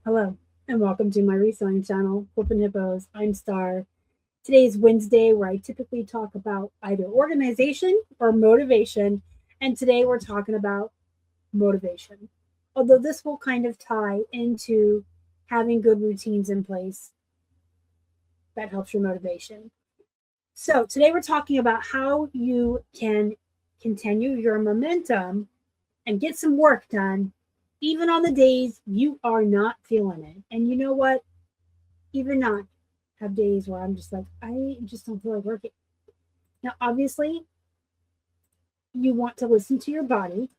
Hello, and welcome to my reselling channel, Flippin Hippos. I'm Star. Today's Wednesday, where I typically talk about either organization or motivation, and today we're talking about motivation. Although this will kind of tie into having good routines in place that helps your motivation. So today we're talking about how you can continue your momentum and get some work done even on the days you are not feeling it. And you know what? Even not have days where I'm just like, I just don't feel like working. Now, obviously, you want to listen to your body.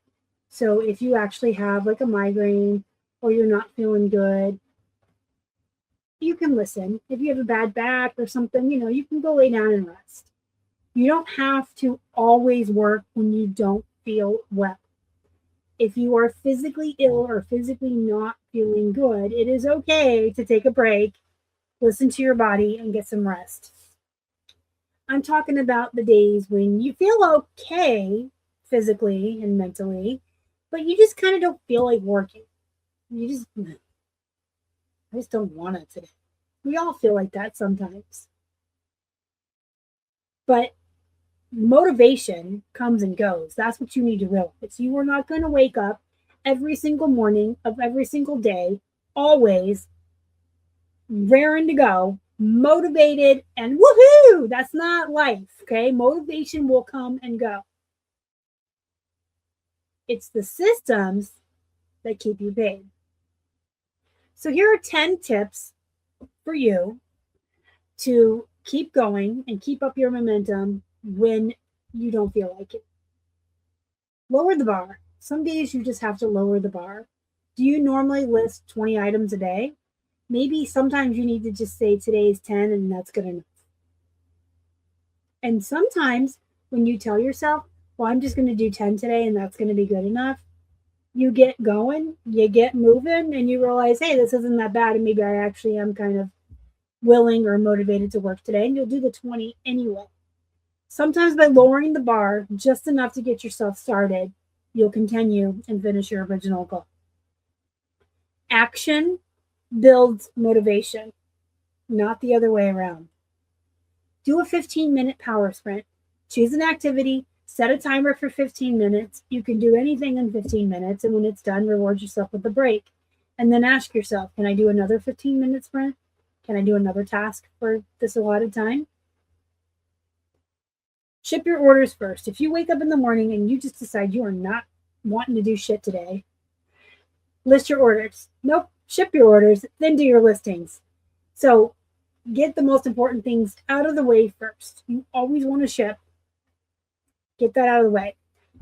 So if you actually have like a migraine or you're not feeling good, you can listen. If you have a bad back or something, you can go lay down and rest. You don't have to always work when you don't feel well. If you are physically ill or physically not feeling good, it is okay to take a break, listen to your body, and get some rest. I'm talking about the days when you feel okay physically and mentally, but you just kind of don't feel like working. I just don't want it today. We all feel like that sometimes. But motivation comes and goes. That's what you need to realize. You are not going to wake up every single morning of every single day, always raring to go, motivated, and woohoo! That's not life, okay? Motivation will come and go. It's the systems that keep you paid. So here are 10 tips for you to keep going and keep up your momentum when you don't feel like it. Lower the bar. Some days you just have to lower the bar. Do you normally list 20 items a day? Maybe sometimes you need to just say today's 10 and that's good enough. And sometimes when you tell yourself, well, I'm just going to do 10 today and that's going to be good enough, you get going, you get moving, and you realize, hey, this isn't that bad. And maybe I actually am kind of willing or motivated to work today. And you'll do the 20 anyway. Sometimes by lowering the bar just enough to get yourself started, you'll continue and finish your original goal. Action builds motivation, not the other way around. Do a 15-minute power sprint. Choose an activity, set a timer for 15 minutes. You can do anything in 15 minutes, and when it's done, reward yourself with a break. And then ask yourself, can I do another 15-minute sprint? Can I do another task for this allotted time? Ship your orders first. If you wake up in the morning and you just decide you are not wanting to do shit today, list your orders. Nope. Ship your orders, then do your listings. So get the most important things out of the way first. You always want to ship. Get that out of the way.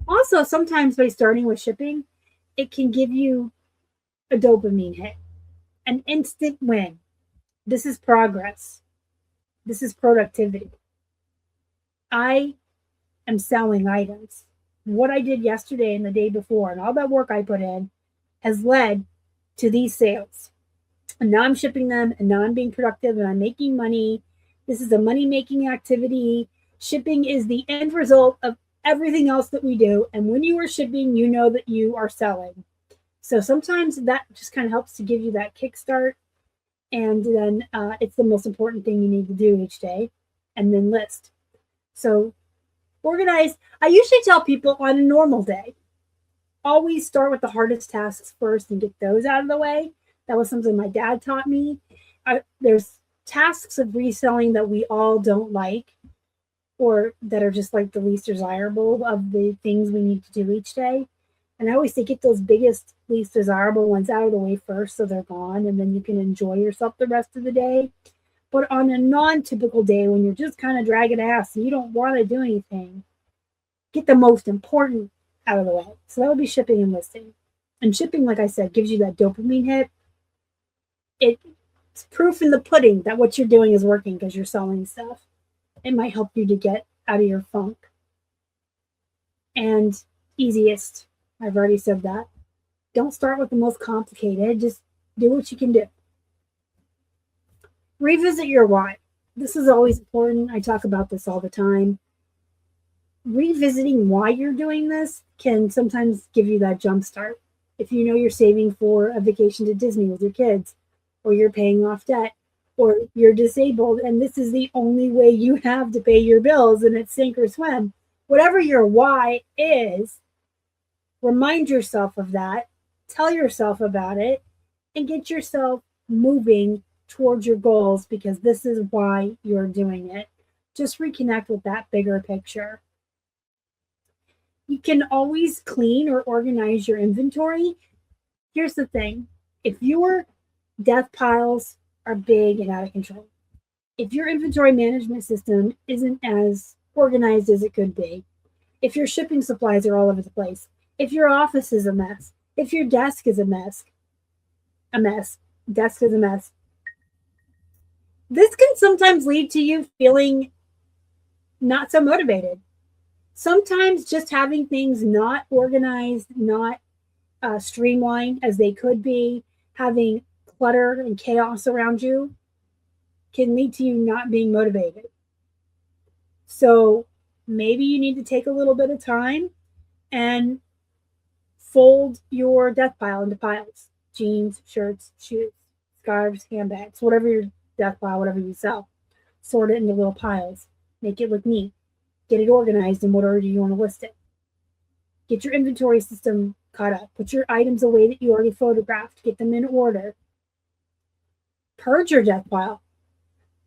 Also, sometimes by starting with shipping, it can give you a dopamine hit, an instant win. This is progress. This is productivity. I am selling items. What I did yesterday and the day before and all that work I put in has led to these sales. And now I'm shipping them, and now I'm being productive and I'm making money. This is a money-making activity. Shipping is the end result of everything else that we do. And when you are shipping, you know that you are selling. So sometimes that just kind of helps to give you that kickstart. And then it's the most important thing you need to do each day. And then list. So organize. I usually tell people on a normal day, always start with the hardest tasks first and get those out of the way. That was something my dad taught me. There's tasks of reselling that we all don't like, or that are just like the least desirable of the things we need to do each day. And I always say get those biggest, least desirable ones out of the way first so they're gone, and then you can enjoy yourself the rest of the day. But on a non-typical day when you're just kind of dragging ass and you don't want to do anything, get the most important out of the way. So that would be shipping and listing. And shipping, like I said, gives you that dopamine hit. It's proof in the pudding that what you're doing is working because you're selling stuff. It might help you to get out of your funk. And easiest, I've already said that. Don't start with the most complicated. Just do what you can do. Revisit your why. This is always important. I talk about this all the time. Revisiting why you're doing this can sometimes give you that jump start. If you know you're saving for a vacation to Disney with your kids, or you're paying off debt, or you're disabled and this is the only way you have to pay your bills and it's sink or swim, whatever your why is, remind yourself of that, tell yourself about it, and get yourself moving towards your goals because this is why you're doing it. Just reconnect with that bigger picture. You can always clean or organize your inventory. Here's the thing. If your death piles are big and out of control, if your inventory management system isn't as organized as it could be, if your shipping supplies are all over the place, if your office is a mess, if your desk is a mess, desk is a mess, this can sometimes lead to you feeling not so motivated. Sometimes just having things not organized, not streamlined as they could be, having clutter and chaos around you can lead to you not being motivated. So maybe you need to take a little bit of time and fold your death pile into piles: jeans, shirts, shoes, scarves, handbags, whatever your death pile, whatever you sell. Sort it into little piles. Make it look neat. Get it organized in what order you want to list it. Get your inventory system caught up. Put your items away that you already photographed. Get them in order. Purge your death pile.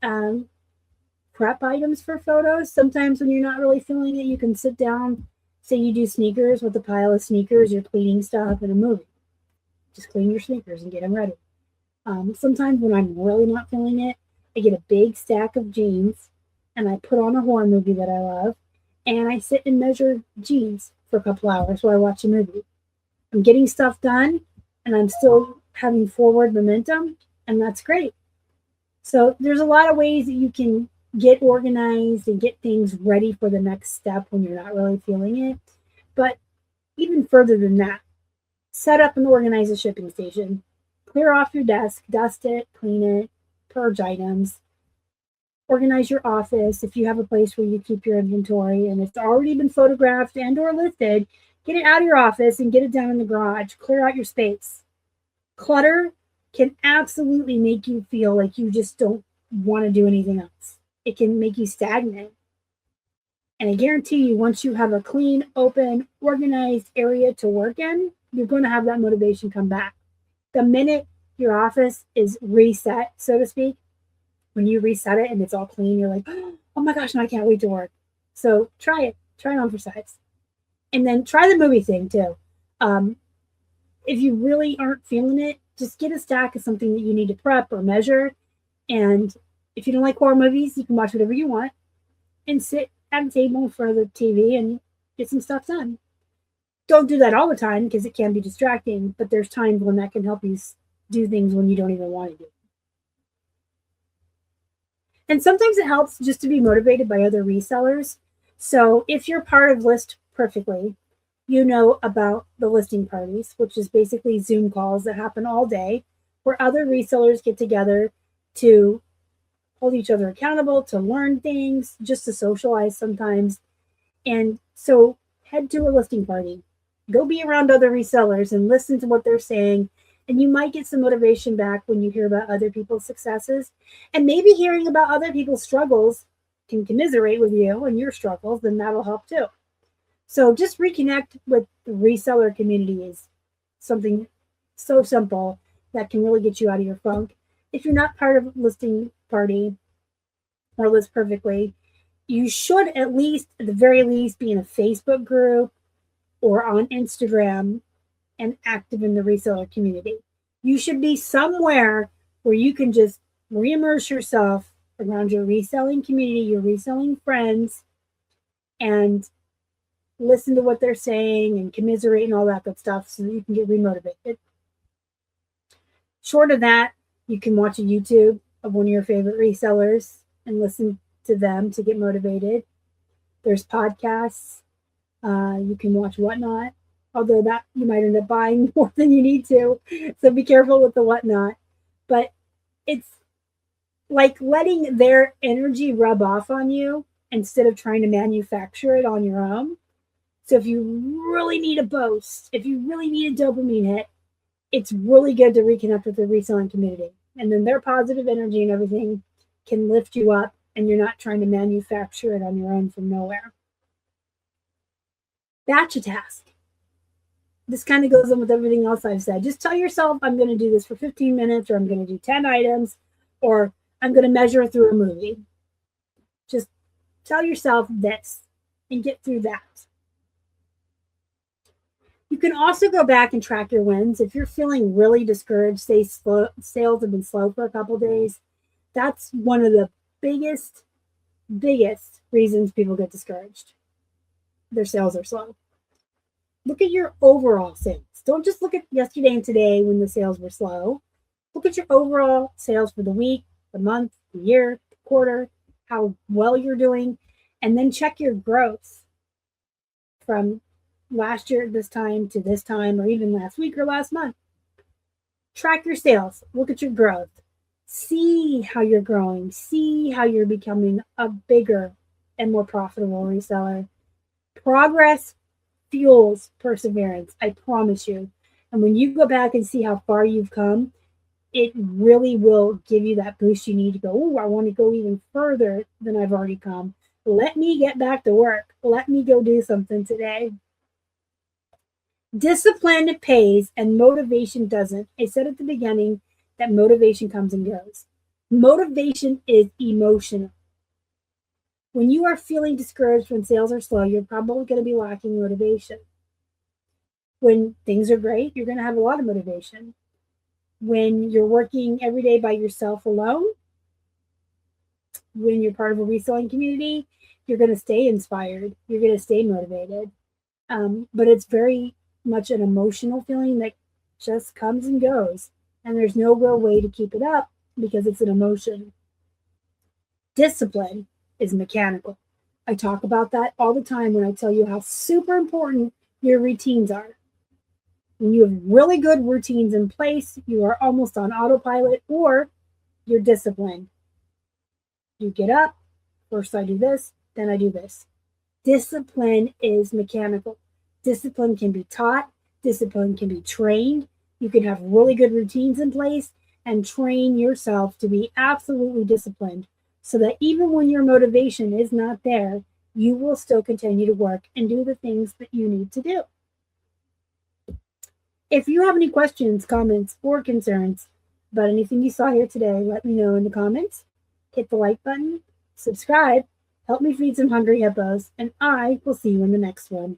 Prep items for photos. Sometimes when you're not really feeling it, you can sit down. Say you do sneakers with a pile of sneakers, you're cleaning stuff in a movie. Just clean your sneakers and get them ready. Sometimes when I'm really not feeling it, I get a big stack of jeans and I put on a horror movie that I love and I sit and measure jeans for a couple hours while I watch a movie. I'm getting stuff done and I'm still having forward momentum, and that's great. So there's a lot of ways that you can get organized and get things ready for the next step when you're not really feeling it. But even further than that, set up and organize a shipping station. Clear off your desk, dust it, clean it, purge items. Organize your office. If you have a place where you keep your inventory and it's already been photographed and or listed, get it out of your office and get it down in the garage. Clear out your space. Clutter can absolutely make you feel like you just don't want to do anything else. It can make you stagnant. And I guarantee you, once you have a clean, open, organized area to work in, you're going to have that motivation come back. The minute your office is reset, so to speak, when you reset it and it's all clean, you're like, oh my gosh, now I can't wait to work. So try it. Try it on for size. And then try the movie thing too. If you really aren't feeling it, just get a stack of something that you need to prep or measure. And if you don't like horror movies, you can watch whatever you want and sit at a table in front of the TV and get some stuff done. Don't do that all the time because it can be distracting, but there's times when that can help you do things when you don't even want to do. And sometimes it helps just to be motivated by other resellers. So if you're part of List Perfectly, you know about the listing parties, which is basically Zoom calls that happen all day where other resellers get together to hold each other accountable, to learn things, just to socialize sometimes. And so head to a listing party. Go be around other resellers and listen to what they're saying. And you might get some motivation back when you hear about other people's successes. And maybe hearing about other people's struggles can commiserate with you and your struggles, then that'll help too. So just reconnect with the reseller community is something so simple that can really get you out of your funk. If you're not part of Listing Party or List Perfectly, you should at least, at the very least, be in a Facebook group or on Instagram and active in the reseller community. You should be somewhere where you can just reimmerse yourself around your reselling community, your reselling friends, and listen to what they're saying and commiserate and all that good stuff so that you can get remotivated. Short of that, you can watch a YouTube of one of your favorite resellers and listen to them to get motivated. There's podcasts. You can watch Whatnot, although that you might end up buying more than you need to. So be careful with the Whatnot. But it's like letting their energy rub off on you instead of trying to manufacture it on your own. So if you really need a boost, if you really need a dopamine hit, it's really good to reconnect with the reselling community. And then their positive energy and everything can lift you up, and you're not trying to manufacture it on your own from nowhere. Batch a task. This kind of goes on with everything else I've said. Just tell yourself, I'm going to do this for 15 minutes, or I'm going to do 10 items, or I'm going to measure through a movie. Just tell yourself this and get through that. You can also go back and track your wins. If you're feeling really discouraged, say sales have been slow for a couple of days, that's one of the biggest reasons people get discouraged. Their sales are slow. Look at your overall sales. Don't just look at yesterday and today when the sales were slow. Look at your overall sales for the week, the month, the year, the quarter, how well you're doing, and then check your growth from last year at this time to this time, or even last week or last month. Track your sales. Look at your growth. See how you're growing. See how you're becoming a bigger and more profitable reseller. Progress fuels perseverance, I promise you. And when you go back and see how far you've come, it really will give you that boost you need to go, oh, I want to go even further than I've already come. Let me get back to work. Let me go do something today. Discipline pays and motivation doesn't. I said at the beginning that motivation comes and goes. Motivation is emotional. When you are feeling discouraged when sales are slow, you're probably going to be lacking motivation. When things are great, you're going to have a lot of motivation. When you're working every day by yourself alone, when you're part of a reselling community, you're going to stay inspired. You're going to stay motivated. But it's very much an emotional feeling that just comes and goes. And there's no real way to keep it up because it's an emotion. Discipline is mechanical. I talk about that all the time when I tell you how super important your routines are. When you have really good routines in place, you are almost on autopilot, or you're disciplined. You get up, first I do this, then I do this. Discipline is mechanical. Discipline can be taught. Discipline can be trained. You can have really good routines in place and train yourself to be absolutely disciplined so that even when your motivation is not there, you will still continue to work and do the things that you need to do. If you have any questions, comments, or concerns about anything you saw here today, let me know in the comments. Hit the like button, subscribe, help me feed some hungry hippos, and I will see you in the next one.